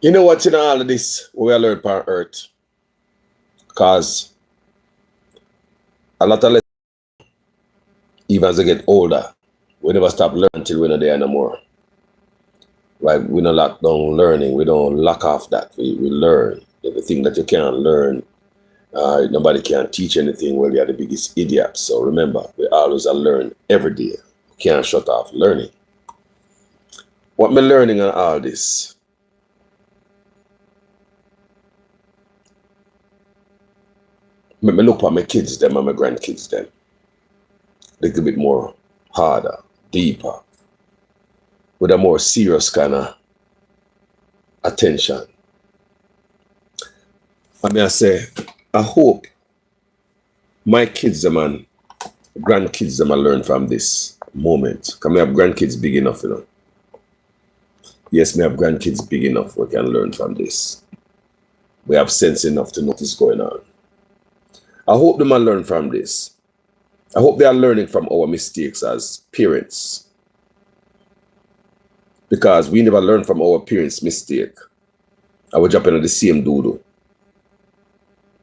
You know what, in all of this, we are learning on earth. Because a lot of lessons, even as they get older, we never stop learning until we're not there no more. Right? We don't lock down learning. We don't lock off that. We learn. Everything that you can't learn, nobody can teach anything. Well, you're the biggest idiot. So remember, we always are learn every day. We can't shut off learning. What am I learning on all this? Let me look at my kids, them, and my grandkids, them. A little bit more harder, deeper, with a more serious kind of attention. I mean, I say, I hope my kids, them, and grandkids, them, learn from this moment. Because I have grandkids big enough, you know. Yes, me have grandkids big enough we can learn from this. We have sense enough to know what is going on. I hope them learn from this. I hope they are learning from our mistakes as parents. Because we never learn from our parents' mistake. I was jumping on the same doodle.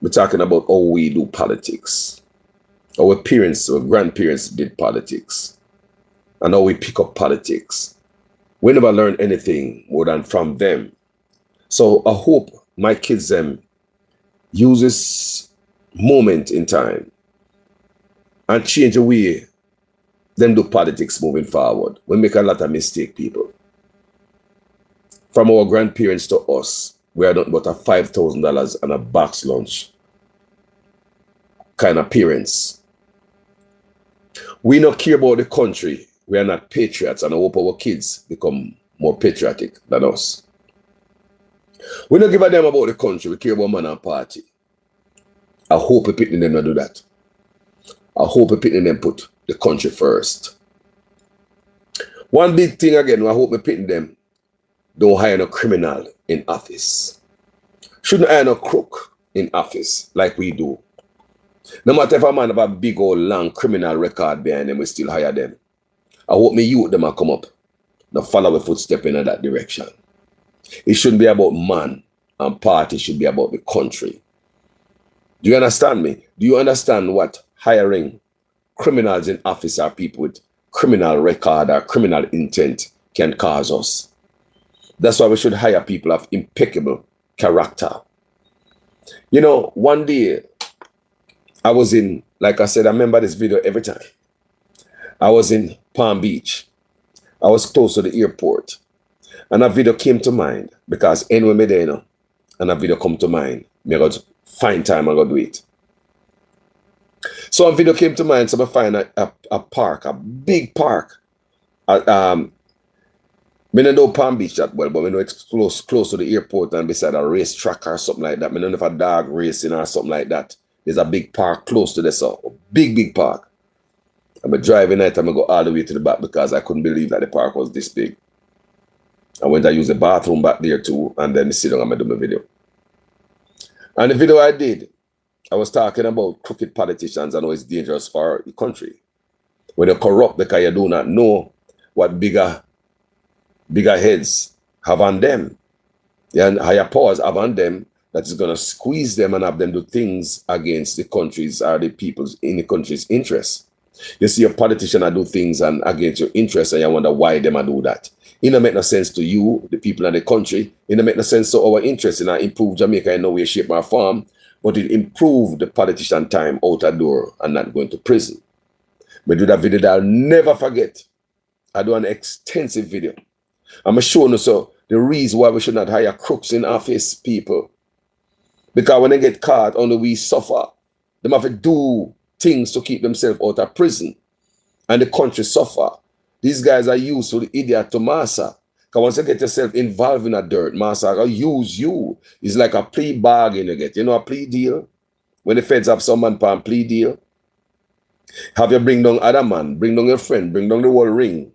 We're talking about how we do politics. Our parents, our grandparents did politics. And how we pick up politics. We never learn anything more than from them. So I hope my kids use this moment in time and change the way them do politics moving forward. We make a lot of mistake, people. From our grandparents to us, we are not but a $5,000 and a box lunch kind of parents. We don't care about the country. We are not patriots, and I hope our kids become more patriotic than us. We don't give a damn about the country. We care about man and party. I hope a picking them not do that. I hope a picking them put the country first. One big thing again, I hope a picking them don't hire no criminal in office. Shouldn't hire no crook in office like we do. No matter if a man have a big old long criminal record behind them, we still hire them. I hope me youth them come up. Now follow a footstep in that direction. It shouldn't be about man and party, it should be about the country. Do you understand me? Do you understand what hiring criminals in office or people with criminal record or criminal intent can cause us? That's why we should hire people of impeccable character. You know, one day I was in, like I said, I remember this video every time. I was in Palm Beach. I was close to the airport. And a video came to mind because anyway me there, you know, and a video come to mind. Me got find time and go do it. So a video came to mind, so I find a park, a big park. Me don't know Palm Beach that well, but I know it's close to the airport and beside a racetrack or something like that. I don't know if a dog racing or something like that. There's a big park close to this, so a big park. I'm driving at time, I go all the way to the back because I couldn't believe that the park was this big. I went to use the bathroom back there too, and then sit down and I do my video. And the video I did, I was talking about crooked politicians and how it's dangerous for the country. When you're corrupt because you do not know what bigger heads have on them. And higher powers have on them that is going to squeeze them and have them do things against the country's or the people's in the country's interests. You see a politician that do things and against your interests and you wonder why them do that. It don't make no sense to you, the people in the country. It don't make no sense to our interests in improve Jamaica in no way, shape, or form. But it improve the politician time out the door and not going to prison. But do that video that I'll never forget. I do an extensive video. I'm showing you so the reason why we should not hire crooks in office, people. Because when they get caught, only we suffer. They have to do things to keep themselves out of prison. And the country suffer. These guys are used for the idiot to master. Because once you get yourself involved in a dirt, master will use you. It's like a plea bargain you get. You know a plea deal? When the feds have someone for a plea deal, have you bring down other man, bring down your friend, bring down the whole ring.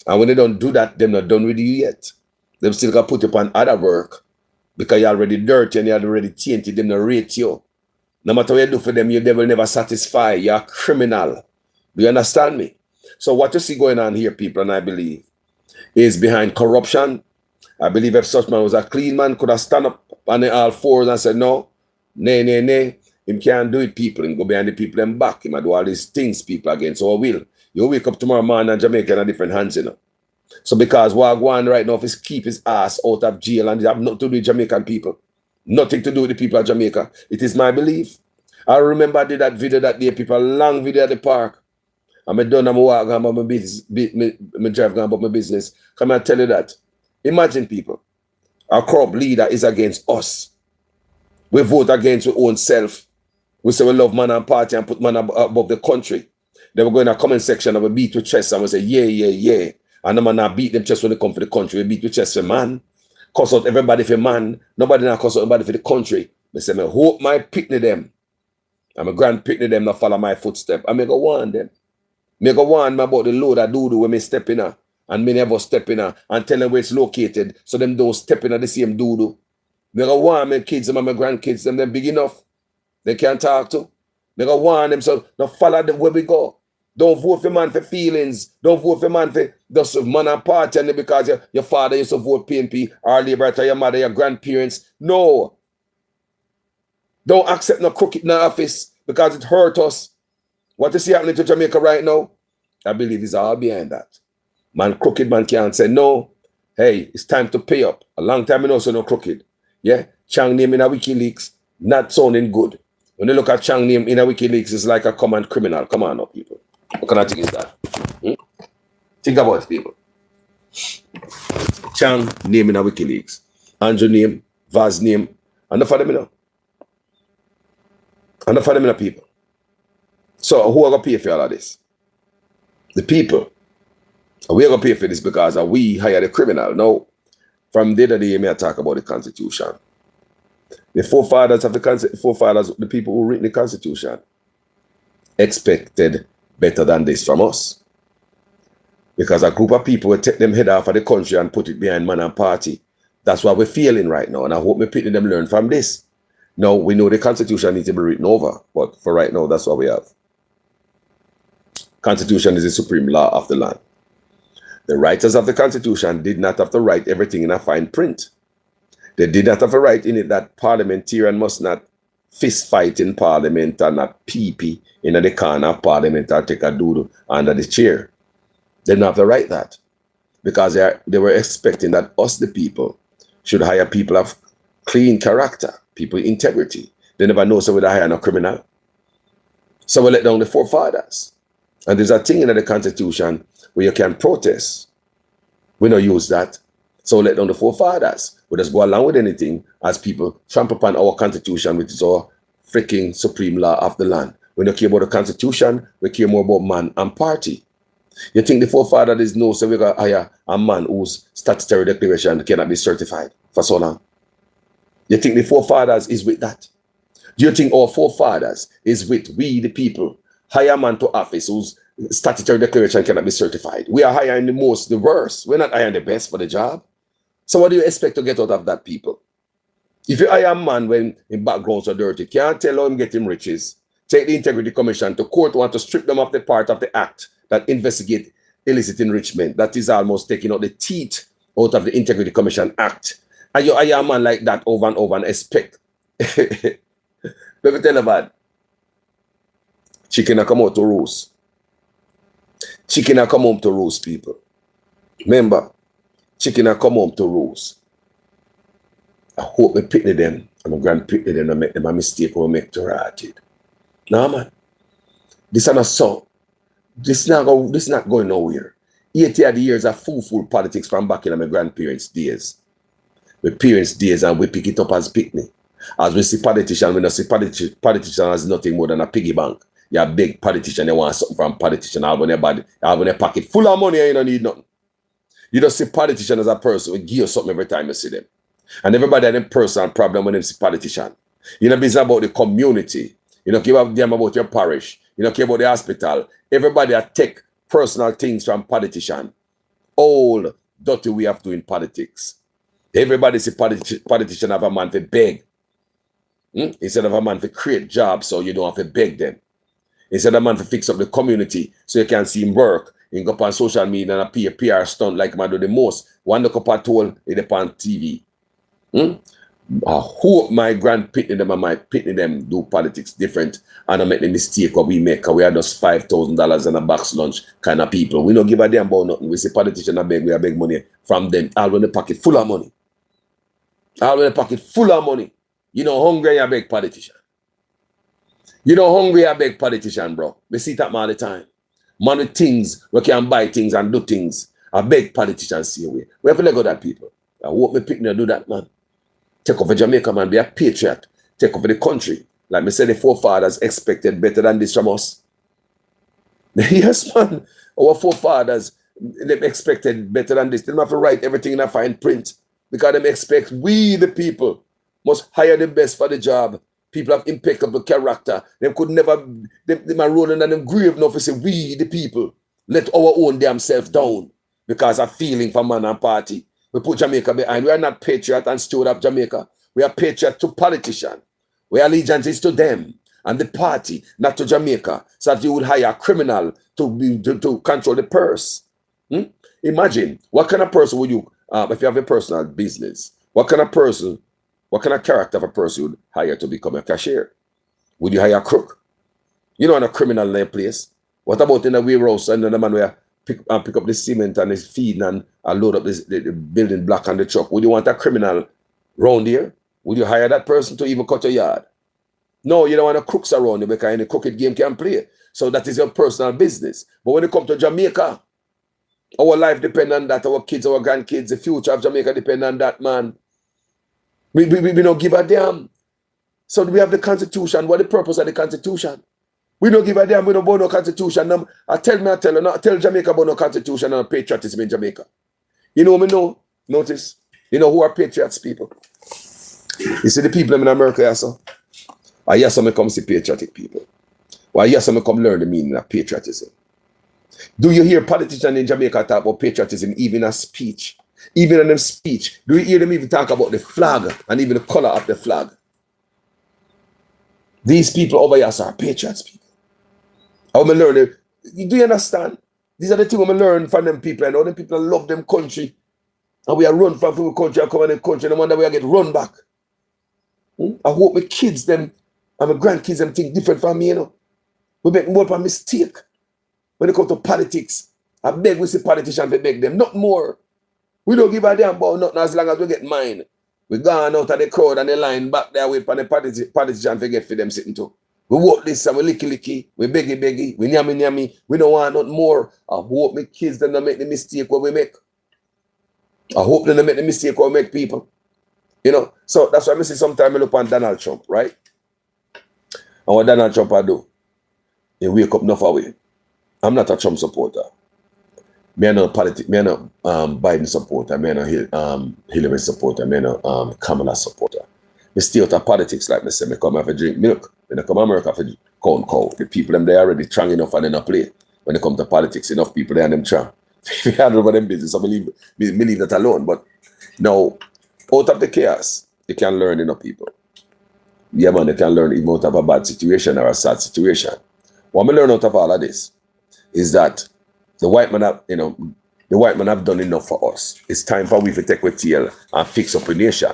And when they don't do that, they're not done with you yet. They still got put you on other work. Because you're already dirty and you're already tainted, them not rate you. No matter what you do for them, you will never satisfy. You're a criminal. Do you understand me? So what you see going on here, people, and I believe, is behind corruption I believe if such man was a clean man, could have stand up on the all fours and said, no, nay, nay, nay. Him can't do it, people. Him go behind the people and back. Him do all these things people against. So I will. You wake up tomorrow morning and Jamaica in a different hands, you know. So because Wagwan right now is keep his ass out of jail and they have nothing to do with Jamaican people. Nothing to do with the people of Jamaica. It is my belief. I remember I did that video that day, people, long video at the park. And I done, I'm walking about my business, me drive about my business. Come and tell you that. Imagine, people, our corrupt leader is against us. We vote against our own self. We say we love man and party and put man above the country. Then we go in a comment section and we beat with chest and we say, yeah, yeah, yeah. And the man not beat them chest when they come for the country. We beat with chest for man. Cuss out everybody for man. Nobody not cuss out everybody for the country. I say, I hope my pickney them. And my grand-pickney them not follow my footstep. I go warn them. I go warn them about the load I do when me step in her. And many of us step in her and tell them where it's located so them don't step in the same doodoo. I go warn my kids and my grandkids them big enough. They can't talk to. They go warn them, so don't follow them where we go. Don't vote for man for feelings. Don't vote for man for just man and party and because your father used to vote PNP or Labour or your mother, your grandparents. No. Don't accept no crooked in the office because it hurt us. What you see happening to Jamaica right now, I believe is all behind that. Man, crooked man can't say, no, hey, it's time to pay up. A long time ago, so no crooked. Yeah, Chang name in a WikiLeaks, not sounding good. When you look at Chang name in a WikiLeaks, it's like a common criminal. Come on now, people. What kind of thing is that? Think about it, people. Chang name in a WikiLeaks. Andrew name, Vaz name. Enough of them, you know. Enough of them, you know, people. So who are going to pay for all of this? The people. We are going to pay for this because we hire the criminal. Now, from the other day, I talk about the Constitution. The forefathers of the people who written the Constitution, expected better than this from us. Because a group of people will take them head off of the country and put it behind man and party. That's what we're feeling right now. And I hope me people them learn from this. Now, we know the Constitution needs to be written over. But for right now, that's what we have. Constitution is the supreme law of the land. The writers of the Constitution did not have to write everything in a fine print. They did not have to write in it that parliamentarian must not fist fight in parliament and not pee-pee in the corner of parliament or take a doodle under the chair. They didn't have to write that because they were expecting that us, the people, should hire people of clean character, people with integrity. They never know so we hire no criminal. So we let down the forefathers. And there's a thing in the Constitution where you can protest. We don't use that. So let down the forefathers. We just go along with anything as people trample upon our Constitution, which is our freaking supreme law of the land. We don't care about the Constitution, we care more about man and party. You think the forefathers know so we got hire a man whose statutory declaration cannot be certified for so long? You think the forefathers is with that? Do you think our forefathers is with we the people? Hire a man to office whose statutory declaration cannot be certified. We are hiring the most, the worst. We're not hiring the best for the job. So what do you expect to get out of that, people? If you hire a man when his backgrounds are dirty, can't tell how him get him riches. Take the Integrity Commission to court, want to strip them of the part of the act that investigate illicit enrichment. That is almost taking out the teeth out of the Integrity Commission Act. And you hire a man like that over and over and expect. Let me tell you about chicken a come out to roast. Chicken a come home to roast, people. Remember, chicken a come home to roast. I hope me pickney them and my grand-pickney them and make them a mistake or make to rotted. Nah, man. This is not so. This is not going nowhere. 80 of the years of full politics from back in my grandparents' days. My parents' days, and we pick it up as pickney. As we see politicians, we don't see politician as nothing more than a piggy bank. You're a big politician, you want something from politician, have on their body, have on their pocket full of money and you don't need nothing. You don't see politician as a person who give you something every time you see them. And everybody has a personal problem when they see politician. You know, business about the community. You don't give a damn about your parish. You don't care about the hospital. Everybody take personal things from politician. All dirty way of doing politics. Everybody see politician have a man to beg. Instead of a man to create jobs so you don't have to beg them. Instead of a man to fix up the community so you can see him work. You go up on social media and a PR stunt like man do the most. One look up at toll, it upon TV. I hope my grand-pickney them and my pickney them do politics different and I make the mistake what we make. We are just $5,000 and a box lunch kind of people. We don't give a damn about nothing. We say politicians are beg, we are beg money from them. All in the pocket full of money. All in the pocket full of money. You know, hungry, I beg politician. You know, hungry, I beg politician, bro. We see that all the time. Man with things, we can buy things and do things. I beg politicians see away. We have to let go that people. I hope me pickney do that, man. Take over Jamaica, man. Be a patriot. Take over the country. Like me said, the forefathers expected better than this from us. Yes, man. Our forefathers, they expected better than this. They don't have to write everything in a fine print. Because they expect we, the people, must hire the best for the job. People have impeccable character. They could never, they are rolling on them grave enough to say, we, the people, let our own damn self down. Because of feeling for man and party. We put Jamaica behind. We are not patriot and steward of Jamaica. We are patriot to politicians. We allegiance is to them and the party, not to Jamaica. So that you would hire a criminal to control the purse. Imagine, what kind of person would you, if you have a personal business, what kind of character of a person would hire to become a cashier? Would you hire a crook? You know, in a criminal in a place. What about in a warehouse and the man where pick up the cement and his feed and load up the building block on the truck? Would you want a criminal round here? Would you hire that person to even cut your yard? No, you don't want a crooks around you because any crooked game can play. So that is your personal business. But when it comes to Jamaica, our life depends on that. Our kids, our grandkids, the future of Jamaica depends on that, man. We don't give a damn. So we have the Constitution. What is the purpose of the Constitution? We don't give a damn. We don't about no Constitution. I tell Jamaica about no Constitution and patriotism in Jamaica. You know me know? Notice. You know who are patriots, people? You see the people in America, yes, sir? I yes, I come see patriotic people. Well, yes, I come learn the meaning of patriotism. Do you hear politicians in Jamaica talk about patriotism even as speech? Even in them speech, do you hear them even talk about the flag and even the color of the flag? These people over here are patriots, people. How me learn it? Do you understand? These are the things we learn from them people. And all them people love them country. And we are run from the country and come in the country. And wonder we get run back. I hope my kids them and my grandkids them think different from me, you know. We make more of a mistake. When it comes to politics, I beg we see politicians, we beg them, not more. We don't give a damn about nothing as long as we get mine. We gone out of the crowd and the line back there wait for the politicians to get for them sitting too. We walk this and we licky, we beggy, we nyammy. We don't want nothing more. I hope my kids them don't make the mistake what we make. I hope they don't make the mistake what we make, people. You know, so that's why I see sometimes I look on Donald Trump, right? And what Donald Trump I do, he wake up enough away. I'm not a Trump supporter. Me no Biden supporter. Me no Hillary supporter. Me no Kamala supporter. Me stay out of politics like me say. Me come have a drink milk. When I come to America for corn cow. The people them they already strong enough and they not play. When they come to politics, enough people they and them strong. If you handle over them business, I believe that alone. But now, out of the chaos, you can learn enough people. Yeah, man, they can learn even out of a bad situation or a sad situation. What I learn out of all of this is that the white man have done enough for us. It's time for we to take with tail and fix up a nation.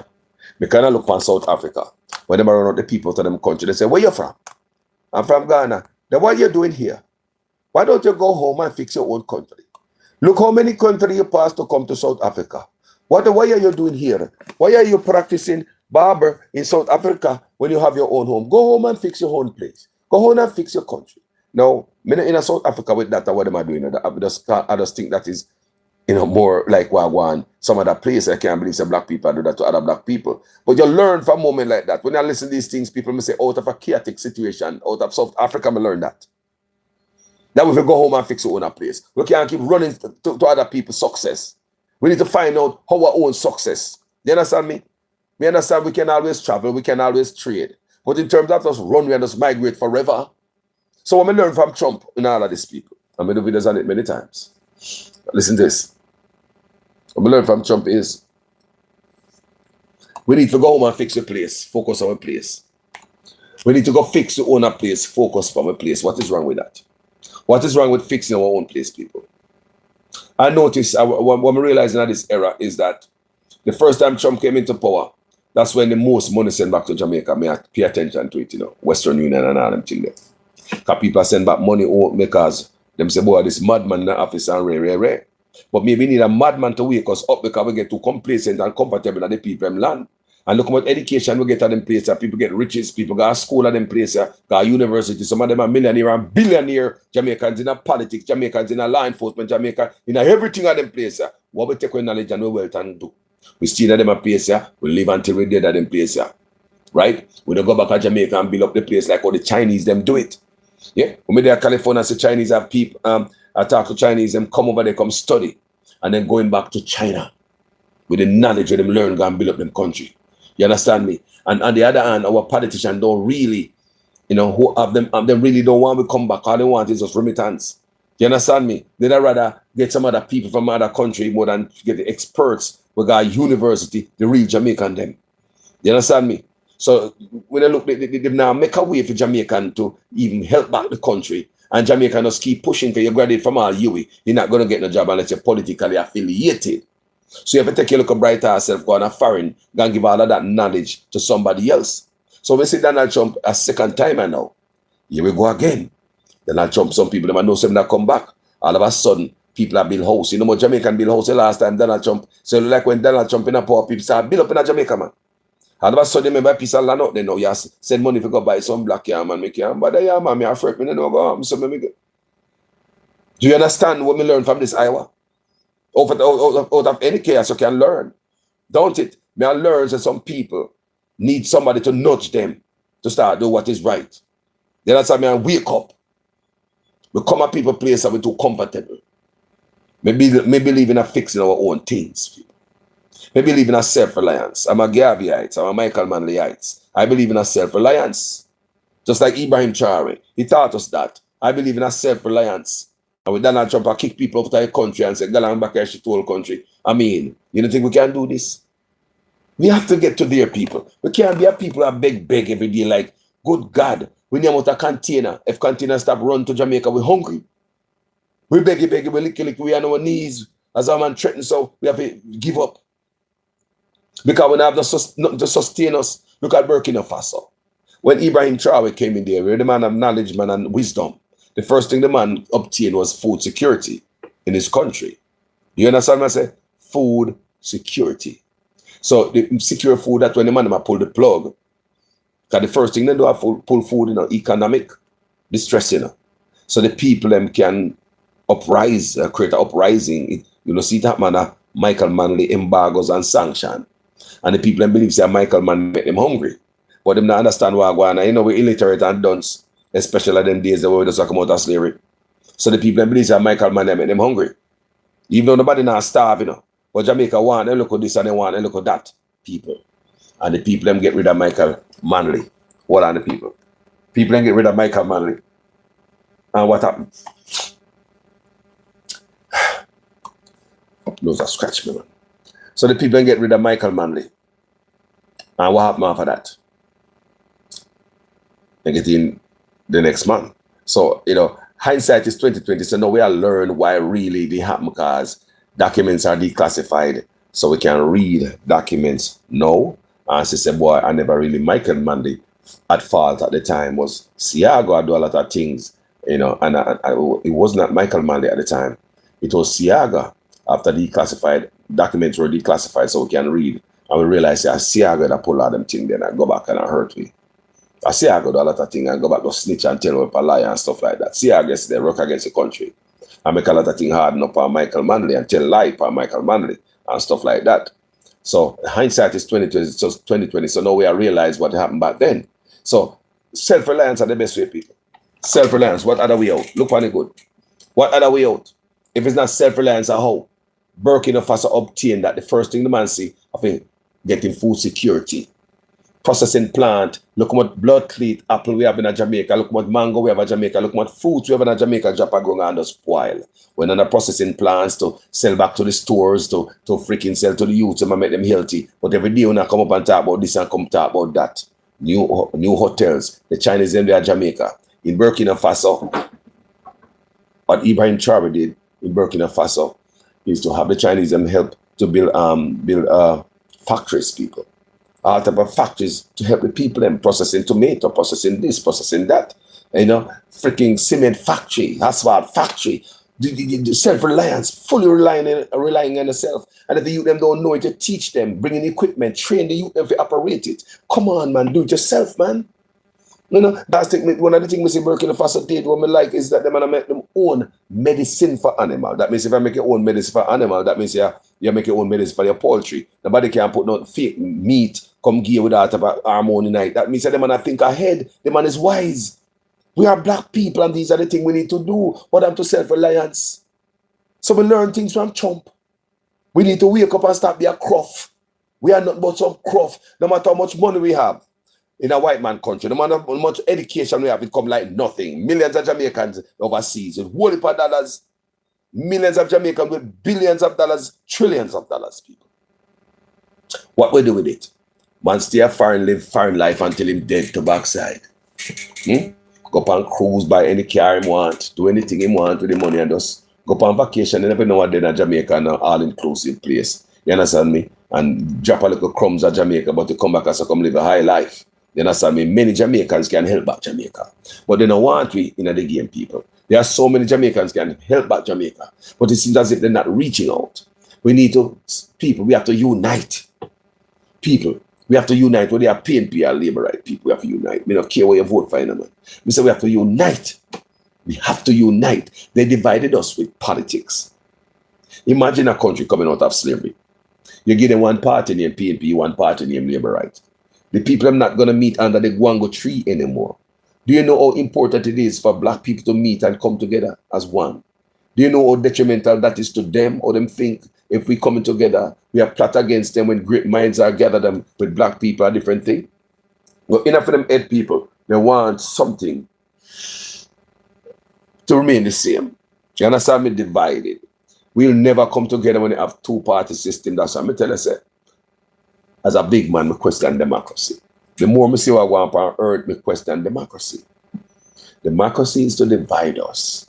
We cannot look for South Africa. When they run out the people to them country, they say, where you from? I'm from Ghana. Then what are you doing here? Why don't you go home and fix your own country? Look how many countries you pass to come to South Africa. Why are you doing here? Why are you practicing barber in South Africa when you have your own home? Go home and fix your own place. Go home and fix your country. Now, in South Africa with that, what am I doing? I just think that is, more like Wagwan. Some other place, I can't believe some black people do that to other black people. But you learn from a moment like that. When I listen to these things, people may say, out of a chaotic situation, out of South Africa, I learn that. That we will go home and fix our own place. We can't keep running to other people's success. We need to find out our own success. You understand me? We understand we can always travel, we can always trade. But in terms of us run, we and just migrate forever. So what I learn from Trump in all of these people, I made videos on it many times. Listen to this. What I learn from Trump is we need to go home and fix your place, focus on a place. We need to go fix your own place, focus on a place. What is wrong with that? What is wrong with fixing our own place, people? I noticed, what I'm realizing at this era is that the first time Trump came into power, that's when the most money sent back to Jamaica. May I pay attention to it, you know, Western Union and all them things there. Because people send back money out because them say, boy, this madman in the office and rare. But maybe we need a madman to wake us up because we get too complacent and comfortable at the people in land. And look at education we get at them places. People get riches, people got a school at them places, got a university. Some of them are millionaire and billionaire. Jamaicans in a politics, Jamaicans in a law enforcement, Jamaica in a everything at them places. What we take with knowledge and wealth and do? We steal at them a place, we live until we dead at them place, right? We don't go back to Jamaica and build up the place like how the Chinese them do it. Yeah, when we there in California, say Chinese have people, I talk to Chinese, them come over there, come study, and then going back to China with the knowledge of them learn, go and build up them country. You understand me? And on the other hand, our politicians don't really, you know, who have them really don't want to come back. All they want is just remittance. You understand me? They'd rather get some other people from other country more than get the experts we got a university, the real Jamaican them. You understand me? So when I look, they now make a way for Jamaican to even help back the country. And Jamaican just keep pushing for you graduate from all UWI. You're not going to get no job unless you're politically affiliated. So you have to take a look at brighter yourself, go on a foreign, go and give all of that knowledge to somebody else. So we see Donald Trump a second time now. Here we go again. Donald Trump, some people, them know some that come back. All of a sudden, people have built house. You know what Jamaican build house the last time Donald Trump. So like when Donald Trump in a poor, people start build up in a Jamaica, man. All of a sudden, remember a piece of land out there now. You send money to go buy some black yam and make yam. But the yam, man, me afraid me don't know go home. So me go. Do you understand what me learn from this Iowa? Out of any chaos you can learn. Don't it? Me I learn that some people need somebody to nudge them to start do what is right. Then that's how me I wake up. We come at people place and we too comfortable. Maybe believe in a fixing our own things. People. I believe in a self-reliance. I'm a Garveyite. I'm a Michael Manleyite. I believe in a self-reliance. Just like Ibrahim Traore. He taught us that. I believe in a self-reliance. And with Donald Trump, I kick people out of the country and say, go on back here to the whole country. I mean, you don't think we can do this? We have to get to their people. We can't be a people that beg every day like, good God, we need out a container. If container stop run to Jamaica, we're hungry. We beg, we lick, we are on our knees. As our man threatens, so we have to give up. Because we don't have nothing to sustain us. Look at Burkina Faso. When Ibrahim Traore came in there, we were the man of knowledge, man, and wisdom. The first thing the man obtained was food security in his country. You understand what I say? Food security. So the secure food, that's when the man pull the plug. Because the first thing they do is pull food, economic distress, So the people them can uprise, create an uprising. See that man, Michael Manley embargoes and sanction. And the people them believe say Michael Manley make them hungry. But them not understand what going on. We're illiterate and dunce, especially in them days that we just come out of slavery. So the people them believe say Michael Manley make them hungry. Even though nobody not starve, But Jamaica want, they look at this and they want, they look at that. People. And the people them get rid of Michael Manley. What are the people? People then get rid of Michael Manley. And what happened? Nose are scratch me, man. So the people then get rid of Michael Manley. And what happened after that? They get in the next month. So, hindsight is 2020. So now we are learn why really they happen, because documents are declassified. So we can read documents now. And she said, boy, I never really Michael Manley at fault at the time. Was Siago. I do a lot of things, and it was not Michael Manley at the time. It was Siaga. After declassified documents were declassified, so we can read, and we realize that Siaga that pull out them things, then I go back and I hurt me. I Siaga do a lot of things and go back to snitch and tell up a lie and stuff like that. Siaga is they work against the country. I make a lot of things harden up on Michael Manley and tell lie on Michael Manley and stuff like that. So hindsight is 2020, it's just 2020. So now we realize what happened back then. So self-reliance are the best way, people. Self-reliance, what other way out? Look for the good. What other way out? If it's not self-reliance, how? Burkina Faso obtained that. The first thing the man see, I think, getting food security. Processing plant. Look what blood cleat apple we have in Jamaica. Look what mango we have in Jamaica. Look what fruits we have in Jamaica. Japa growing and spoil. When on the processing plants to sell back to the stores, to freaking sell to the youth and make them healthy. But every day when I come up and talk about this and come talk about that. New hotels. The Chinese in there Jamaica. In Burkina Faso. What Ibrahim Traore did in Burkina Faso. is to have the Chinese them help to build factories, people. All type of factories to help the people them processing tomato, processing this, processing that. You know, freaking cement factory, asphalt factory, the self-reliance, fully relying on yourself. And if the youth them don't know it, you teach them, bring in equipment, train the youth them to operate it. Come on, man, do it yourself, man. You know, that's one of the things we see Burkina Faso did, what I like is that they make them own medicine for animal. That means if I make your own medicine for animal, that means you make your own medicine for your poultry. Nobody can put no fake meat, come gear without about hormone night. That means that the man I think ahead, the man is wise. We are black people and these are the things we need to do. What I'm to self-reliance. So we learn things from Trump. We need to wake up and stop being a cruff. We are not but some cruff, no matter how much money we have. In a white man country, no matter how much education we have, it come like nothing. Millions of Jamaicans overseas with whole heap of dollars. Millions of Jamaicans with billions of dollars, trillions of dollars, people. What we do with it? Man stay a foreign, live foreign life until him dead to backside. Go up and cruise, buy any car he want, do anything he want with the money and just go up on vacation and never know what they're in Jamaica and an all-inclusive place. You understand me? And drop a little crumbs at Jamaica, but to come back and so come live a high life. You understand me? Many Jamaicans can help back Jamaica. But they don't want we in the game, people. There are so many Jamaicans can help back Jamaica. But it seems as if they're not reaching out. We need to, people, we have to unite. People, we have to unite. Whether they are PNP or Labour right people, we have to unite. We don't care where you vote for anyone. We say we have to unite. We have to unite. They divided us with politics. Imagine a country coming out of slavery. You give them one party named PNP, one party named Labour right. The people are not going to meet under the guango tree anymore. Do you know how important it is for black people to meet and come together as one? Do you know how detrimental that is to them or them think if we coming together, we are plot against them when great minds are gathered them with black people, a different thing? Well, enough of them head people, they want something to remain the same. You understand me? Divided. We'll never come together when you have two-party system. That's what I tell you, say. As a big man, I question democracy. The more I see what I want on earth, I question democracy. Democracy is to divide us.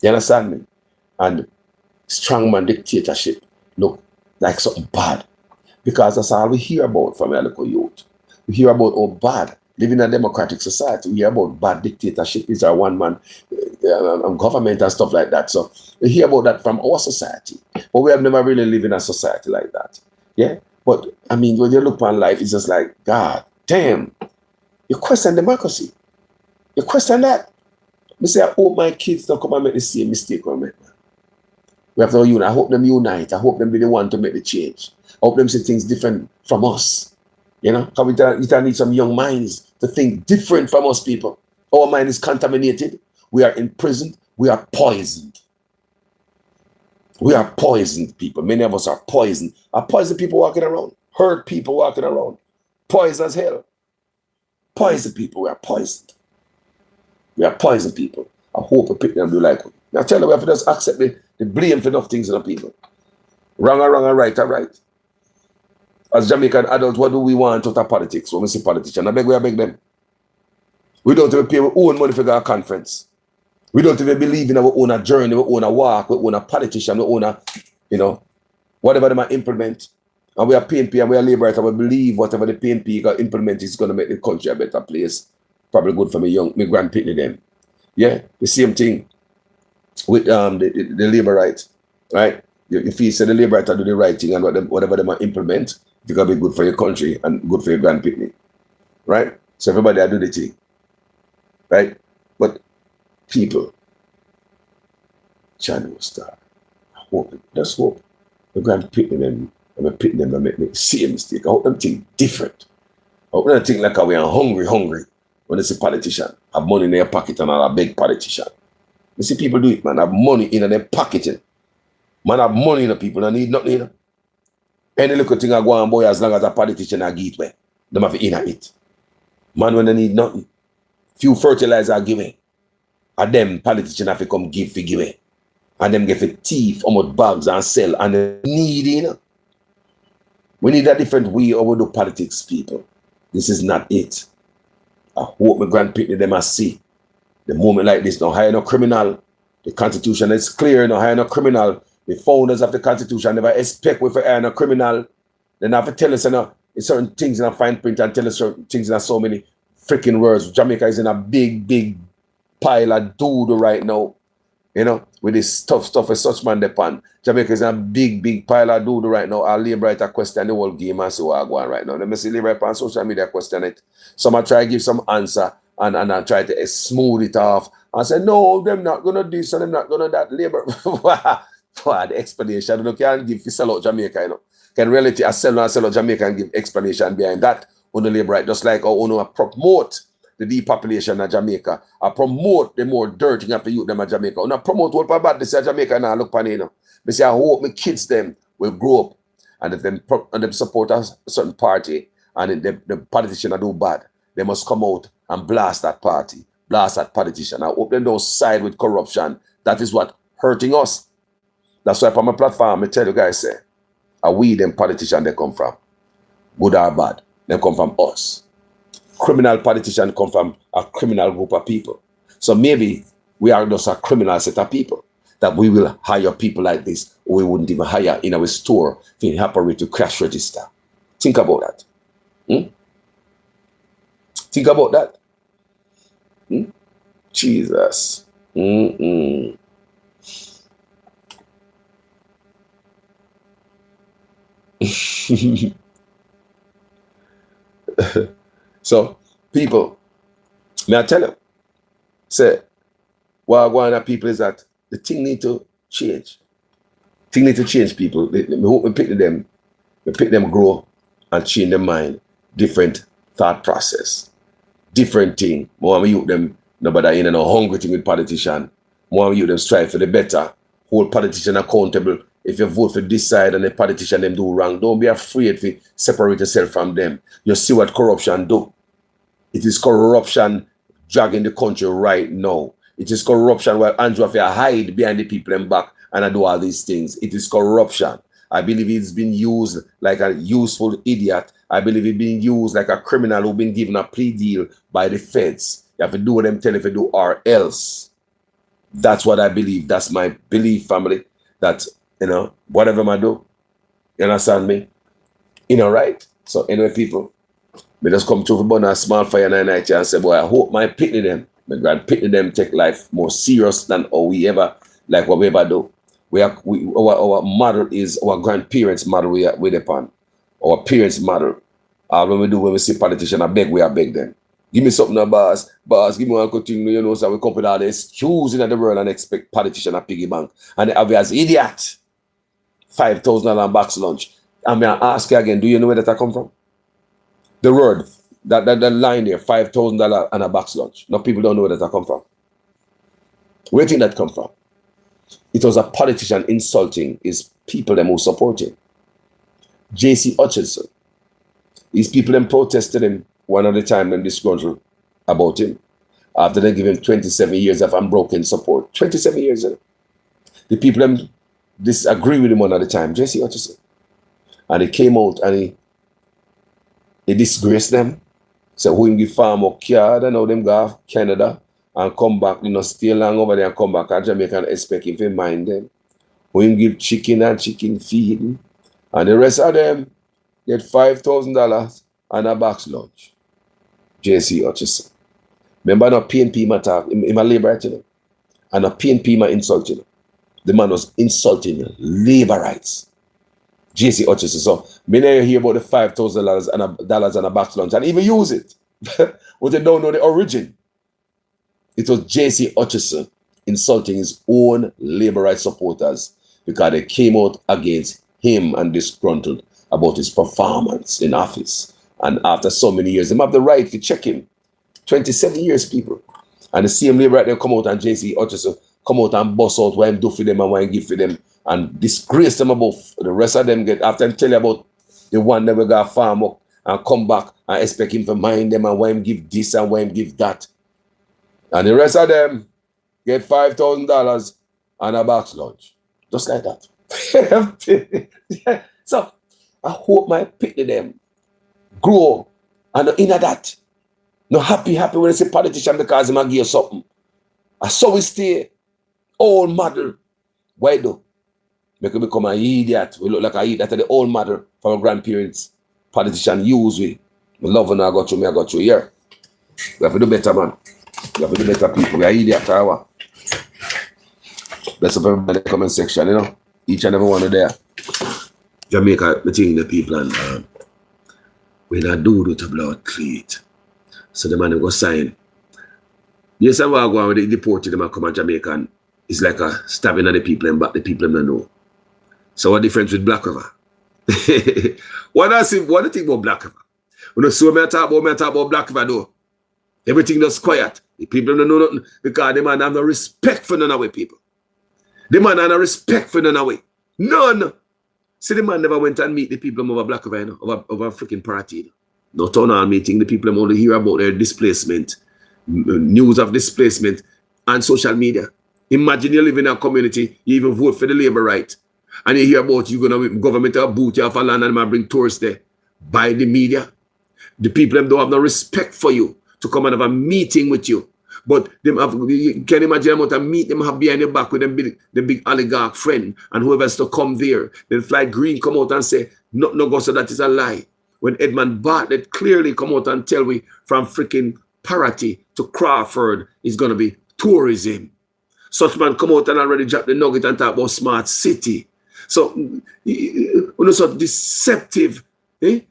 You understand me? And strongman dictatorship look like something bad. Because that's all we hear about from our local youth. We hear about how bad living in a democratic society. We hear about bad dictatorship is our one-man government and stuff like that. So we hear about that from our society. But we have never really lived in a society like that. Yeah? But, I mean, when you look on life, it's just like, God damn, you question democracy. You question that. I say, I hope my kids don't come and make the same mistake I make. We have to unite. I hope them unite. I hope them be the one to make the change. I hope them see things different from us. You know, because we need some young minds to think different from us people. Our mind is contaminated. We are imprisoned. We are poisoned. We are poisoned people. Many of us are poisoned. Are poisoned people walking around. Hurt people walking around. Poison as hell. Poison people. We are poisoned. We are poisoned people. I hope a pick them do like it. Now tell you, we have to just accept the blame for enough things in the people. Wrong or wrong or right or right. As Jamaican adults, what do we want out of politics when we see politicians? I beg them. We don't even pay our own money for our conference. We don't even believe in our own journey, our own walk, our own politician, our own, you know, whatever they might implement. And we are PNP and we are Labour, and we believe whatever the PNP got implement is going to make the country a better place. Probably good for my grand-pickney them. Yeah, the same thing with the Labour right? If you say the Labour right to do the right thing and whatever they might implement, it's going to be good for your country and good for your grand-pickney. Right? So everybody do the thing. Right? But people, China will start. I hope, just hope the grand-pickney them, and picking them and make the same mistake. I hope them think different. I hope them think like we are hungry when they see politician have money in their pocket and are a big politician. You see people do it, man, have money in their pocket. Man have money in the people and need nothing, you know. Any little thing I go on, boy, as long as a politician I get where, them have to in it. Man, when they need nothing, few fertilizer are given, and them politicians have to come give away. And them get for thief, almost bags and sell, and they need, you know. We need a different way of we do politics, people. This is not it. I hope my grand-pickney them must see. The moment like this, no hire no criminal. The constitution is clear, no hire no criminal. The founders of the Constitution never expect we for earn a criminal. They never tell us certain things in a fine print and tell us certain things in so many freaking words. Jamaica is in a big pile of doodle right now. You know, with this tough stuff as such man depend. Jamaica is in a big pile of doodle right now. Our labor right question the whole game and see what I go on right now. Let me see labor right on social media question it. Some I try to give some answer and I try to smooth it off. I say, no, them not gonna do this and them not gonna that labor. The explanation you can't give you sell out Jamaica, you know. Can reality I sell out Jamaica and give explanation behind that on the labor right, just like how I promote the depopulation of Jamaica. I promote the more dirty of the youth them of Jamaica. I promote what bad this is Jamaica and I look upon it, you know. I say I hope my kids them will grow up and if them support a certain party and the politician do bad, they must come out and blast that party, blast that politician. I hope them don't side with corruption. That is what hurting us. That's why on my platform I tell you guys say, are we them politicians they come from? Good or bad? They come from us. Criminal politicians come from a criminal group of people. So maybe we are just a criminal set of people that we will hire people like this, or we wouldn't even hire in our store to operate to cash register. Think about that. Think about that. Jesus. So, people, may I tell you, say, what I want to people is that the thing need to change. Thing need to change, people. We hope we pick them grow and change their mind. Different thought process. Different thing. More of you them nobody in no hungry thing with politician. More of you them strive for the better. Hold politician accountable. If you vote for this side and the politician them do wrong, don't be afraid to separate yourself from them. You see what corruption do. It is corruption dragging the country right now. It is corruption while Andrew hide behind the people and back and I do all these things. It is corruption. I believe it's been used like a useful idiot. I believe it's been used like a criminal who's been given a plea deal by the feds. You have to do what them tell you to do or else. That's what I believe. That's my belief, family. That, you know, whatever I do, you understand me? You know, right? So anyway, people, we just come through for burn a small fire night and say, boy, I hope my pitney them, my grand pitney them take life more serious than what we ever do. Our model is our grandparents' model we depend. Our parents' model. When we see politicians, I beg them. Give me something, boss, give me one good thing, you know, so we come with all the excuse in the world and expect politician at piggy bank. And they have as idiot. $5,000 box lunch. I'm going to ask you again, do you know where that come from? The word, that line there, $5,000 and a box lunch. Now people don't know where that come from. Where do you think that come from? It was a politician insulting his people them who support him. J.C. Hutchinson. These people them protested him one at a time and disgruntled about him. After they give him 27 years of unbroken support. 27 years. The people them disagree with him one at a time. J.C. Hutchinson. And he came out and he disgraced them. So who him give farm or card and now them go Canada and come back, you know, stay long over there and come back and Jamaica and expect him to mind them. Who him give chicken and chicken feeding. And the rest of them get $5,000 and a box lunch. J.C. Hutchinson. Remember no PNP matter in my labor right, you know? And a PNP ma insulting you. The man was insulting labor rights. J.C. Hutchinson. So, me never hear about the $5,000 and a box lunch and even use it. But they don't know the origin. It was J.C. Hutchinson insulting his own labor rights supporters because they came out against him and disgruntled about his performance in office. And after so many years, they have the right to check him. 27 years, people. And the same labor right there come out and J.C. Hutchinson come out and bust out what him do for them and what him give for them and disgrace them about the rest of them get after him tell you about the one that we got farm up and come back and expect him to mind them and why him give this and why him give that. And the rest of them get $5,000 and a box lunch. Just like that. So I hope my pitney them grow and in that. No happy when they say politician because they give you something. And so we stay old model. Why do? make we become an idiot. We look like an idiot. That's the old model for our grandparents. Politicians use we. We love when I got you, me I got you here. We have to do better, man. We have to do better, people. We are idiots, or Let's up in the comment section, you know. Each and every one of there. Jamaica, the thing the people and we not do to blood cleat. So the man go sign. Yes, I will go when they deported them and come to Jamaica and it's like a stabbing at the people and back the people and know. So what difference with Black River? What do you think about Black River? When you see me talk about Black River though, everything that's quiet. The people don't know nothing because the man have no respect for none of the people. The man have no respect for none of the None. See, the man never went and meet the people over Black River, you know, over freaking party. No town hall meeting, the people only hear about their displacement, news of displacement, and social media. Imagine you live in a community, you even vote for the labor right, and you hear about you gonna government will boot you off a land and bring tourists there. By the media. The people them don't have no respect for you to come and have a meeting with you. But them have, you can imagine how much meet them have behind your back with them the big oligarch friend and whoever has to come there. Then Fly Green come out and say, no go, so that is a lie. When Edmund Bartlett clearly come out and tell we from freaking Parity to Crawford is going to be tourism. Such man come out and already drop the nugget and talk about smart city. So, you know, so deceptive.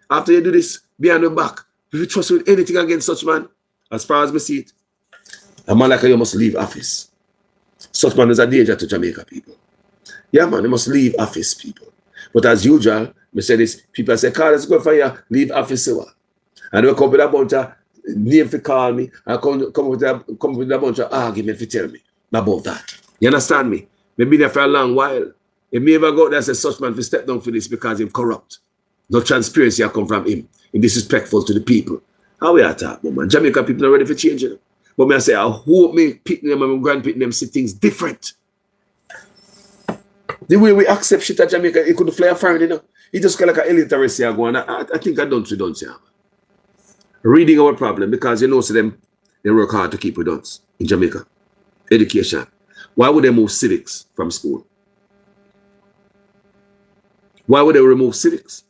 After you do this behind the back, if you trust with anything against such man, as far as me see it, a man like you must leave office. Such man is a danger to Jamaica people. Yeah, man, you must leave office, people. But as usual, me say this, people say, Carl, let's go for you, leave office. And they come with a bunch of name to call me, and come with a bunch of argument to tell me about that. You understand me? Me been there for a long while. If me ever go there and say, such man, to step down for this because he's corrupt. No transparency come from him. He's disrespectful to the people. How we are talking, man? Jamaica people are ready for changing. But me I say, I hope me picking them and grandpicking them see things different. The way we accept shit at Jamaica, it could fly a foreign, you know. It just kind of like an illiteracy going. I think I don't see. Reading our problem because you know, so them they work hard to keep with us in Jamaica. Education. Why would they move civics from school? Why would they remove civics?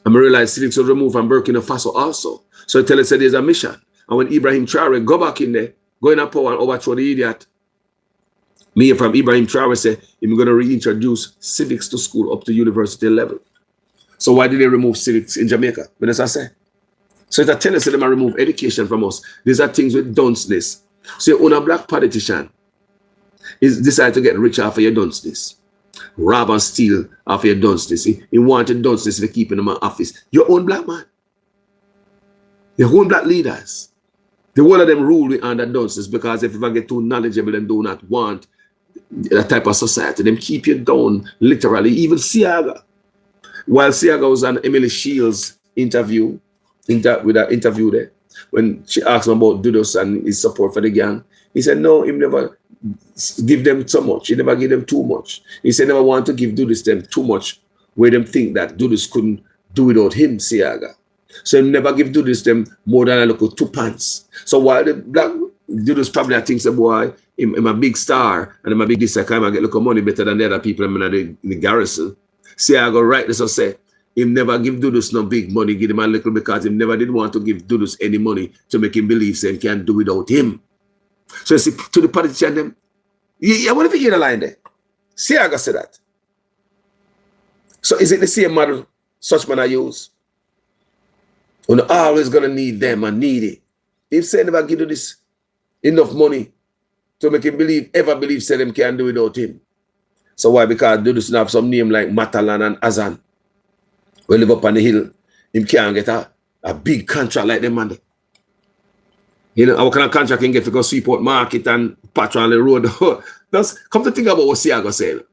And I realize civics was removed from Burkina Faso also. So I tell us that there's a mission. And when Ibrahim Traore go back in there, go in a power and overthrow the idiot, me from Ibrahim Traore say, I'm going to reintroduce civics to school up to university level. So why did they remove civics in Jamaica? But as I say. So it's a tendency them to remove education from us. These are things with dunceness. So when a black politician is decide to get rich off of your dunceness, rob and steal off your dunceness, he wanted dunceness to keep in my office. Your own black man. Your own black leaders. The whole of them rule under dunceness because if you get too knowledgeable and do not want that type of society, them keep you down literally. Even Siaga. While Siaga was on Emily Shields' interview, with that interview there, when she asked him about Dudos and his support for the gang, he said, no, he never give them so much. He never give them too much. He said, never want to give Dudos them too much where them think that Dudos couldn't do without him, Siaga. So he never give Dudos them more than a little 2 pence. So while the black Dudos probably thinks the boy, I'm a big star and I'm a big this, I get a little money better than the other people in the garrison. Siaga right this will say, him never give Dudos no big money, give him a little because he never did want to give Dudos any money to make him believe he can't do without him. So you see, to the politician them, yeah, what if you hear the line there? Siaga said that. So is it the same model such man I use? We're always gonna need them and need it. If say never give you this enough money to make him ever believe say them can't do without him. So why? Because Dudos have some name like Matalan and Azan. We live up on the hill, him can't get a big contract like them man. You know, what kind of contract can get for go Seaport Market and patrol the road? That's come to think about what Siaga said.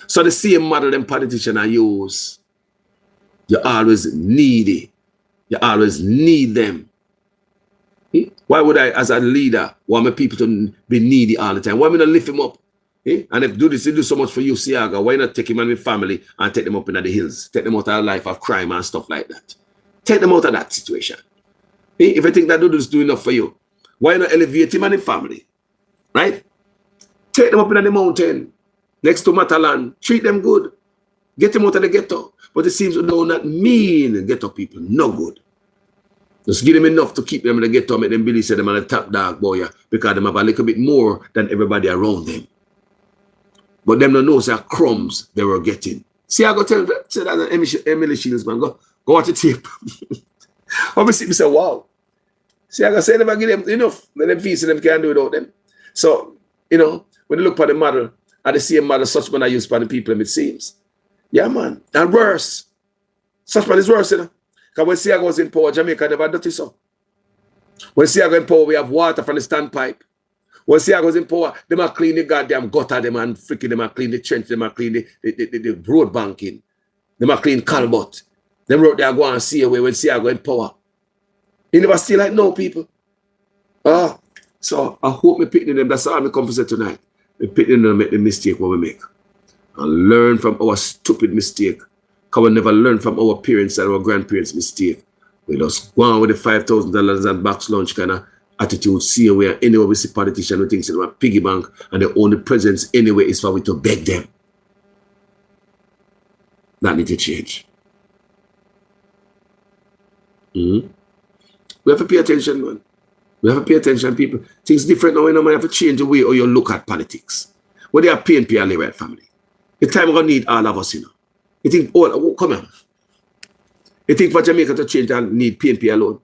So the same model them politicians I use. You always need it. You always need them. Why would I, as a leader, want my people to be needy all the time? Why would I lift him up? And if they do so much for you, Siaga, why not take him and his family and take them up in the hills? Take them out of a life of crime and stuff like that. Take them out of that situation. If you think that dude is doing enough for you, why not elevate him and his family? Right? Take them up in the mountain. next to Matalan, treat them good. Get them out of the ghetto. But it seems we do not mean ghetto people. No good. Just give them enough to keep them in the ghetto, make them believe them are the top dog boy, yeah, because them have a little bit more than everybody around them. But them don't know the crumbs they were getting. See, I go tell that Emily Shields, man, go watch the tape. I see me say, wow. See, I go say, never give them enough. Let them feel so them can't do without them. So, you know, when you look at the model, at the same model, such man I use for the people, it seems. Yeah, man. And worse. Such man is worse, you know. Because when Siaga was in power, Jamaica never did so. When Siaga in power, we have water from the standpipe. When Siaga was in power, they might clean the goddamn gutter, they might freaking, they might clean the trench, they might clean the road banking, they might clean Calbot. They wrote there go and see away when Siaga in power. You never still like no people. So I hope me picking them. That's all I come to say tonight. Me picking them make the mistake what we make. And learn from our stupid mistake. Because we never learn from our parents and our grandparents' mistake. We just go on with the $5,000 and box lunch kind of attitude, see where anywhere we see politicians who think they're a piggy bank and the only presence anyway is for we to beg them. That need to change. We have to pay attention, man. We have to pay attention, people. Things different now, you know, man. You have to change the way how you look at politics. When they are PNP and Labour family. The time we're going to need all of us, you know. You think, oh, come on. You think for Jamaica to change and need PNP alone?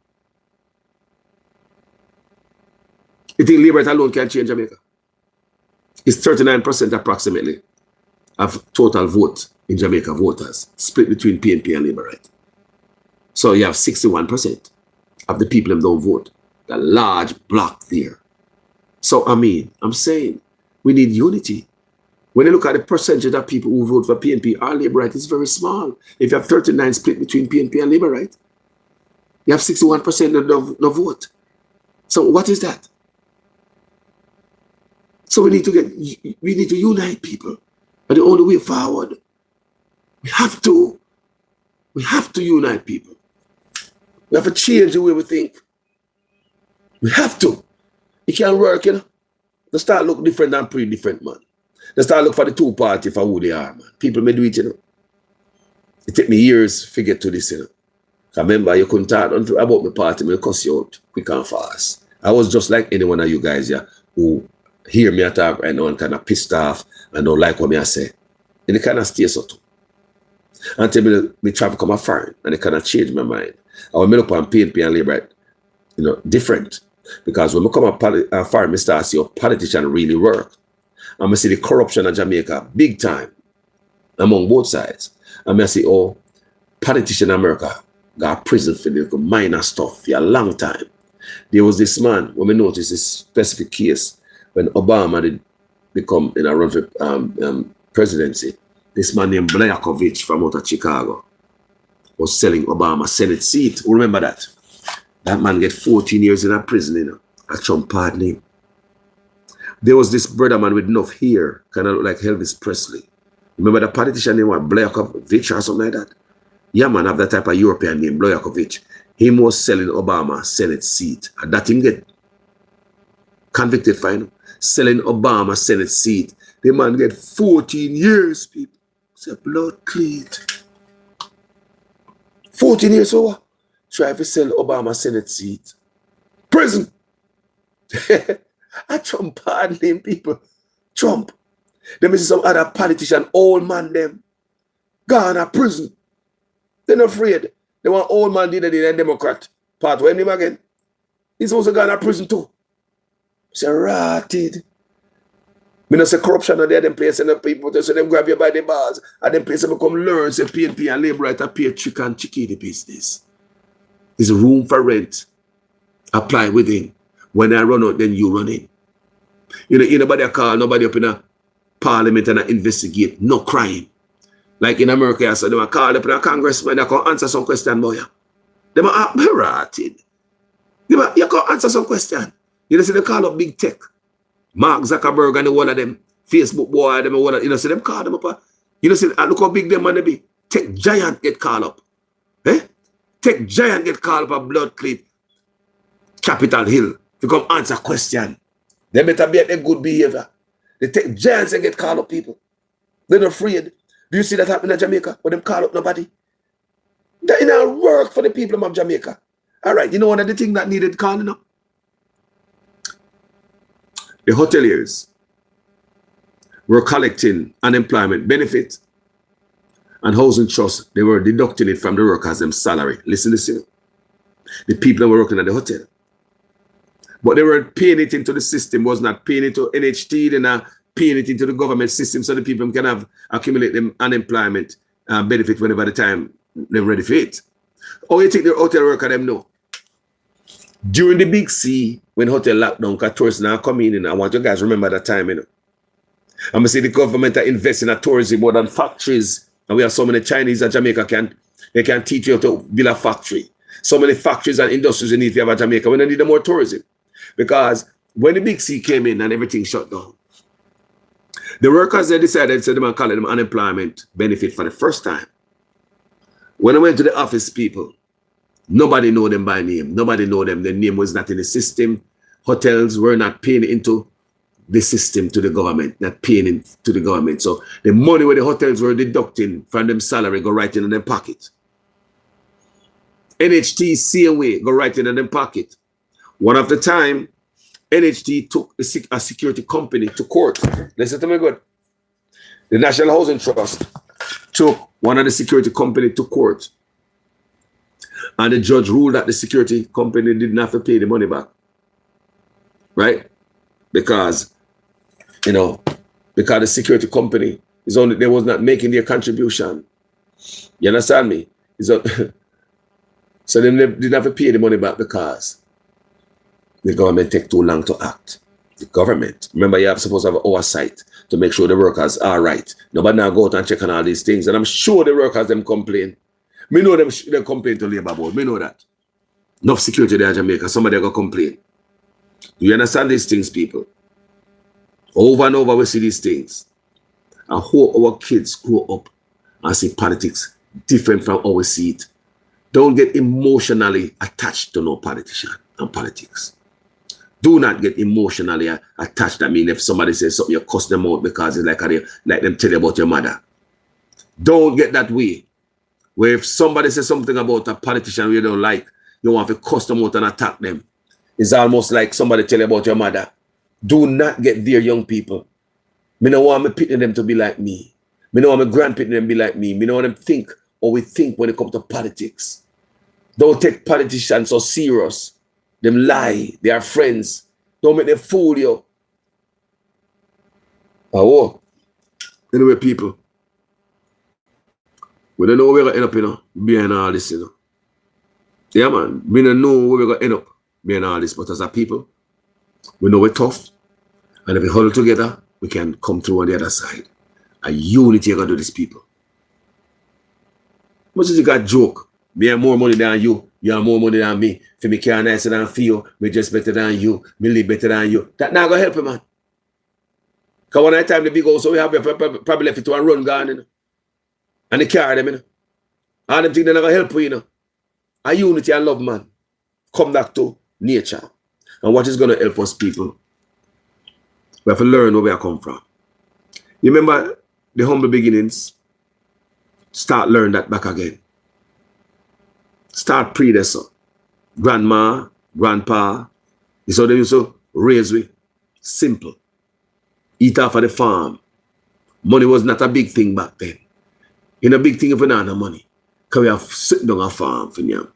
You think Labour alone can change Jamaica? It's 39% approximately of total vote in Jamaica voters, split between PNP and Labour, right? So you have 61% of the people that don't vote. The large block there. So, I mean, I'm saying we need unity. When you look at the percentage of people who vote for PNP or Labour, right, it's very small. If you have 39 split between PNP and Labour, right, you have 61% of no vote. So what is that? So we need to unite people. And the only way forward, we have to unite people. We have to change the way we think. We have to. It can't work, you know. They start look different than pretty different, man. They start look for the two party for who they are, man. People may do it, you know. It take me years to get to this, you know. I remember you couldn't talk about my party, me cuss you out quick and fast. I was just like any one of you guys, yeah, who hear me talk right now and kind of pissed off and don't like what me I say. And they kind of stay so too. Until me travel come a foreign and they kind of change my mind. I will look on PNP and Labour, right, you know, different. Because when I come a foreign, I start to see how politicians really work. And I see the corruption in Jamaica big time among both sides. And I see, oh, politicians in America got prison for the minor stuff for a long time. There was this man, when we noticed this specific case, when Obama did become in a run for presidency, this man named Blajakovic from out of Chicago was selling Obama Senate seat. Remember that? That man get 14 years in a prison, you know, a Trump partner. There was this brother man with enough hair, kind of look like Elvis Presley. Remember the politician named what, Blajakovic or something like that? Yeah, man, have that type of European name, Blajakovic. He was selling Obama Senate seat. And that him get convicted for, you know, selling Obama Senate seat. The man get 14 years, people. It's a blood cleat. 14 years over. Try to sell Obama Senate seat. Prison. A Trump pardon them, people. Trump. Them is some other politician, old man them. Gone to prison. They're not afraid. They want old man did a Democrat. Part when him again. He's also gone to prison too. It's a rotted. Me not say corruption on there, them place and the people, they say them grab you by the bars, and them place them come learn, say PNP and Labour right, pay chick and chicky the business. There's room for rent. Apply within. When I run out, then you run in. You know, nobody call, nobody up in a parliament and investigate, no crime. Like in America, so they call up in a congressman, they can answer some question, boy. They are rotted. You can answer some question. You know, see they call up big tech. Mark Zuckerberg and the one of them, Facebook boy, them one of, you know, see them call them up. You know, see, look how big them man they be. Tech giant get called up. Eh? Tech giant get called up a blood cleat. Capitol Hill to come answer question. They better be at their good behavior. The tech giants get called up people. They're not afraid. Do you see that happen in Jamaica? When them call up nobody? That in our work for the people of Jamaica. All right, you know one of the things that needed calling up? The hoteliers were collecting unemployment benefit and housing trust. They were deducting it from the workers' them salary. Listen. The people that were working at the hotel. But they were paying it into the system, was not paying it to NHT, they're not paying it into the government system so the people can have accumulate them unemployment benefit whenever the time they're ready for it. Or you think the hotel worker them know? During the big C, when hotel lockdown, because tourists now come in, I want you guys to remember that time, you know. I'm gonna say the government are investing in tourism more than factories. And we have so many Chinese at Jamaica they can teach you how to build a factory. So many factories and industries you need to have at Jamaica. We don't need more tourism. Because when the big C came in and everything shut down, the workers, they decided to them call them unemployment benefit for the first time. When I went to the office people, nobody know them by name. Nobody know them. Their name was not in the system. Hotels were not paying into the system to the government, not paying into the government. So the money where the hotels were deducting from them salary go right in their pocket. NHT, same way, go right in their pocket. One of the time, NHT took a security company to court. Listen to me good. The National Housing Trust took one of the security company to court. And the judge ruled that the security company didn't have to pay the money back. Right? Because, you know, because the security company they was not making their contribution. You understand me? So they didn't have to pay the money back because the government take too long to act. The government. Remember, you have supposed to have oversight to make sure the workers are right. Nobody now go out and check on all these things. And I'm sure the workers, them complain. Me know them they complain to Labour Board. Me know that. Enough security there in Jamaica. Somebody go complain. Do you understand these things, people? Over and over we see these things. I hope our kids grow up and see politics different from how we see it. Don't get emotionally attached to no politician and politics. Do not get emotionally attached. I mean, if somebody says something, you cuss them out because it's like them tell you about your mother. Don't get that way. Where if somebody says something about a politician you don't like, you want to cuss them out and attack them. It's almost like somebody tell you about your mother. Do not get there, young people. Me don't want me pitting them to be like me. Me don't want my grandpitting them be like me. Me don't want them think or we think when it comes to politics. Don't take politicians so serious. Them lie. They are friends. Don't make them fool you. Oh, anyway, people. We don't know where we're going to end up, you know, behind all this, you know. Yeah, man. We don't know where we're going to end up behind all this. But as a people, we know we're tough. And if we hold together, we can come through on the other side. A unity going to do this, people. Much as you got joke, me have more money than you. You have more money than me. For me care nicer than feel. Me just better than you. Me live better than you. That not going to help you, man. Because one time the big house, so we have probably left it to a run gone, you know. And they carry them, you know. All them things they're not going to help you, you know. A unity and love, man. Come back to nature. And what is going to help us, people? We have to learn where we are come from. You remember the humble beginnings? Start learn that back again. Start predecessor. Grandma, grandpa. This is how they used to raise we. Simple. Eat off of the farm. Money was not a big thing back then. In a big thing if we don't have no money. Because we have sit down a farm for them.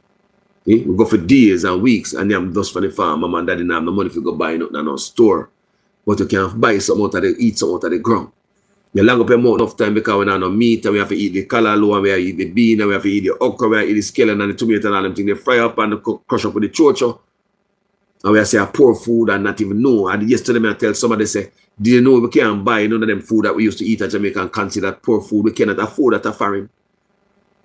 We go for days and weeks and them just for the farm. Mama and daddy didn't have no money if you go buy nothing in no store. But you can buy something out of the eat something out of the ground. You long up your mouth enough time because we don't have no meat and we have to eat the callaloo and we have to eat the bean and we have to eat the okra, we have to eat the skeleton and the tomato and all them things. They fry up and they crush up with the chocho. And we have to say a poor food and not even know. And yesterday I tell somebody say, did you know we can't buy none of them food that we used to eat at Jamaica and consider poor food? We cannot afford that foreign.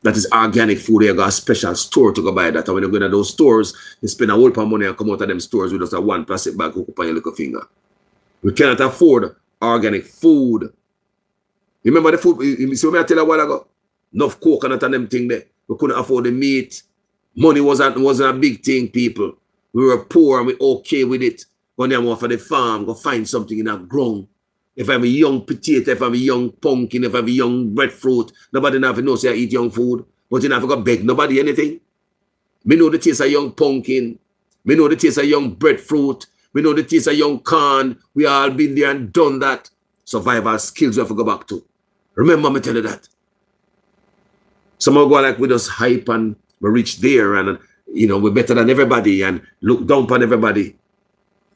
That is organic food. You got a special store to go buy that. And when you go to those stores, you spend a whole lot of money and come out of them stores with just a one plastic bag hook up on your little finger. We cannot afford organic food. You remember the food? You see what I tell you a while ago? Enough coconut and them thing there. We couldn't afford the meat. Money wasn't a big thing, people. We were poor and we okay with it. When they want for the farm, go find something in that ground. If I'm a young potato, if I'm a young pumpkin, if I'm a young breadfruit, nobody never knows I eat young food. But you never got beg nobody anything. Me know the taste of young pumpkin. Me know the taste of young breadfruit. We know the taste of young corn. We all been there and done that. Survival skills we have to go back to. Remember me tell you that. Some of go like we just hype and we reach there and we're better than everybody and look down upon everybody.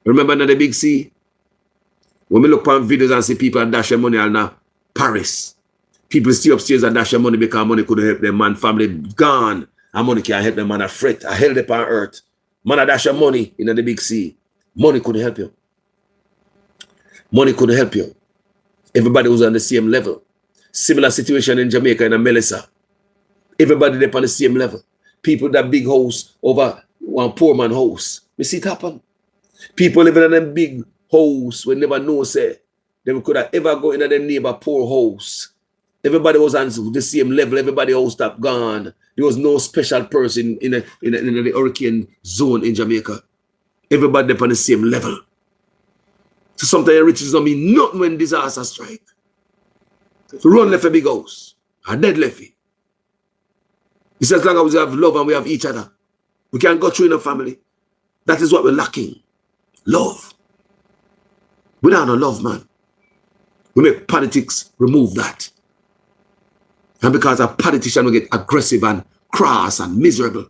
Remember the big C? When we look on videos and see people dash their money on Paris. People stay upstairs and dash their money because money couldn't help them, man. Family gone. And money can't help them, man. I fret. I held up on earth. Man, I dash your money in the big sea. Money couldn't help you. Money couldn't help you. Everybody was on the same level. Similar situation in Jamaica in Melissa. Everybody there on the same level. People that big house over one poor man house. We see it happen. People living in them big house we never know say they could have ever go in their neighbor poor house. Everybody was on the same level. Everybody house that gone. There was no special person in the hurricane zone in Jamaica. Everybody on the same level. So sometimes riches don't mean nothing when disaster strike. If you run left a big house, a dead lefty. It's as long as we have love and we have each other. We can go through in a family. That is what we're lacking. Love. Without no love, man. We make politics remove that. And because a politician will get aggressive and crass and miserable.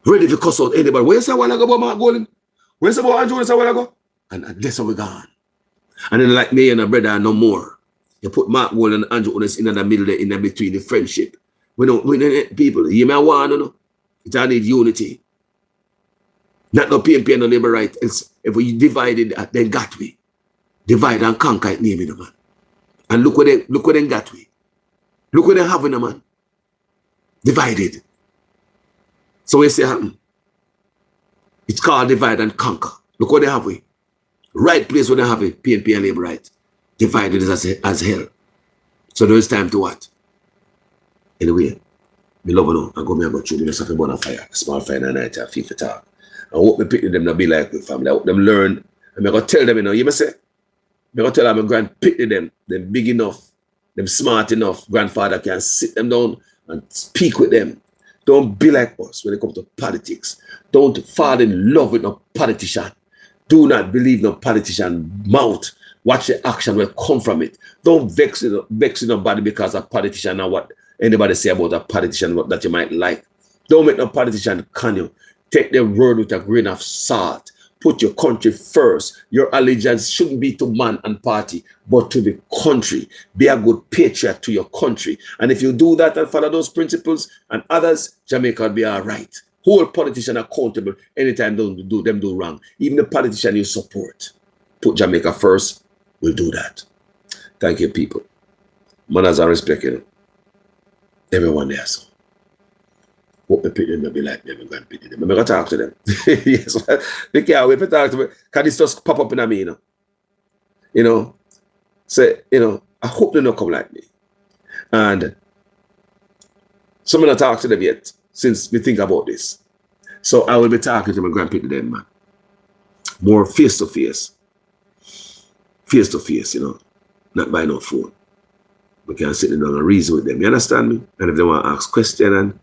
Ready to cuss out anybody. Where's the while ago about Mark Golden? Where's the about Andrew? Where's the while ago? And that's how we gone. And then like me and a brother no more. You put Mark Golden and Andrew in the middle there, in the between the friendship. We people, you may want to know. It all need unity. Not no PNP and no labor right. It's, if we divided, then got we. Divide and conquer it name it, man. And look what they got we. Look what they have in the man. Divided. So we say happen. It's called divide and conquer. Look what they have we. Right place where they have it, PNP and labor right. Divided as hell. So there is time to what? Anyway, me love you. I go through the second burn a fire. Small fire in the night, I feel for talk. I hope me pick them to be like with family. I hope them learn. And I'm going to tell them, you may say, I'm going to tell them, grand pick them big enough, them smart enough, grandfather can sit them down and speak with them. Don't be like us when it comes to politics. Don't fall in love with no politician. Do not believe no politician mouth. Watch the action will come from it. Don't vex nobody because a politician or what anybody say about a politician that you might like. Don't make no politician con you. Take their word with a grain of salt. Put your country first. Your allegiance shouldn't be to man and party, but to the country. Be a good patriot to your country. And if you do that and follow those principles and others, Jamaica will be all right. Hold politician accountable anytime they do wrong. Even the politician you support. Put Jamaica first. We'll do that. Thank you, people. Mannaz Respect, everyone there. So. Hope the people will be like them and pity them. I'm going to talk to them. Yes, they can't wait to talk to me. Because this just pop up in me, So, I hope they don't come like me. And so I'm not talk to them yet, since we think about this. So I will be talking to my grandpa then, man. More face to face. Face to face, not by no phone. We can sit down and reason with them. You understand me? And if they want to ask questions and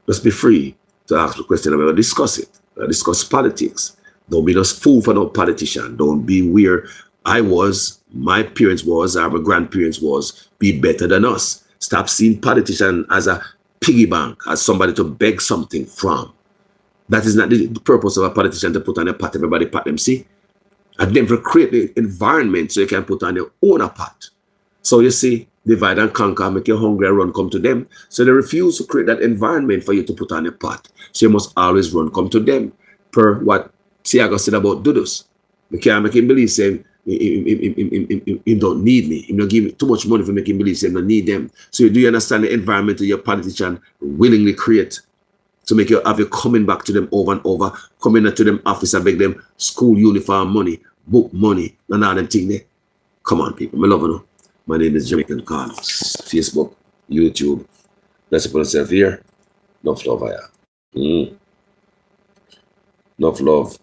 just be free to ask the question about discuss it. Discuss politics. Don't be just fool for no politician. Don't be where I was, my parents was, our grandparents was. Be better than us. Stop seeing politician as a piggy bank, as somebody to beg something from. That is not the purpose of a politician to put on a pot. Everybody pat them, see? And then for create the environment so you can put on your own pot. So you see, divide and conquer, make your hungry run come to them. So they refuse to create that environment for you to put on a pot. So you must always run come to them. Per what Tiago said about Dudus. You can't make him believe saying he don't need me. He don't give me too much money for making him believe saying don't need them. So do you understand the environment that your politician willingly create to make you have you coming back to them over and over, coming to them office and beg them school uniform money, book money, and all them things there. Come on, people. I love you. My name is Jamaican Carlos. Facebook, YouTube. Let's put yourself here. Enough love, Enough love.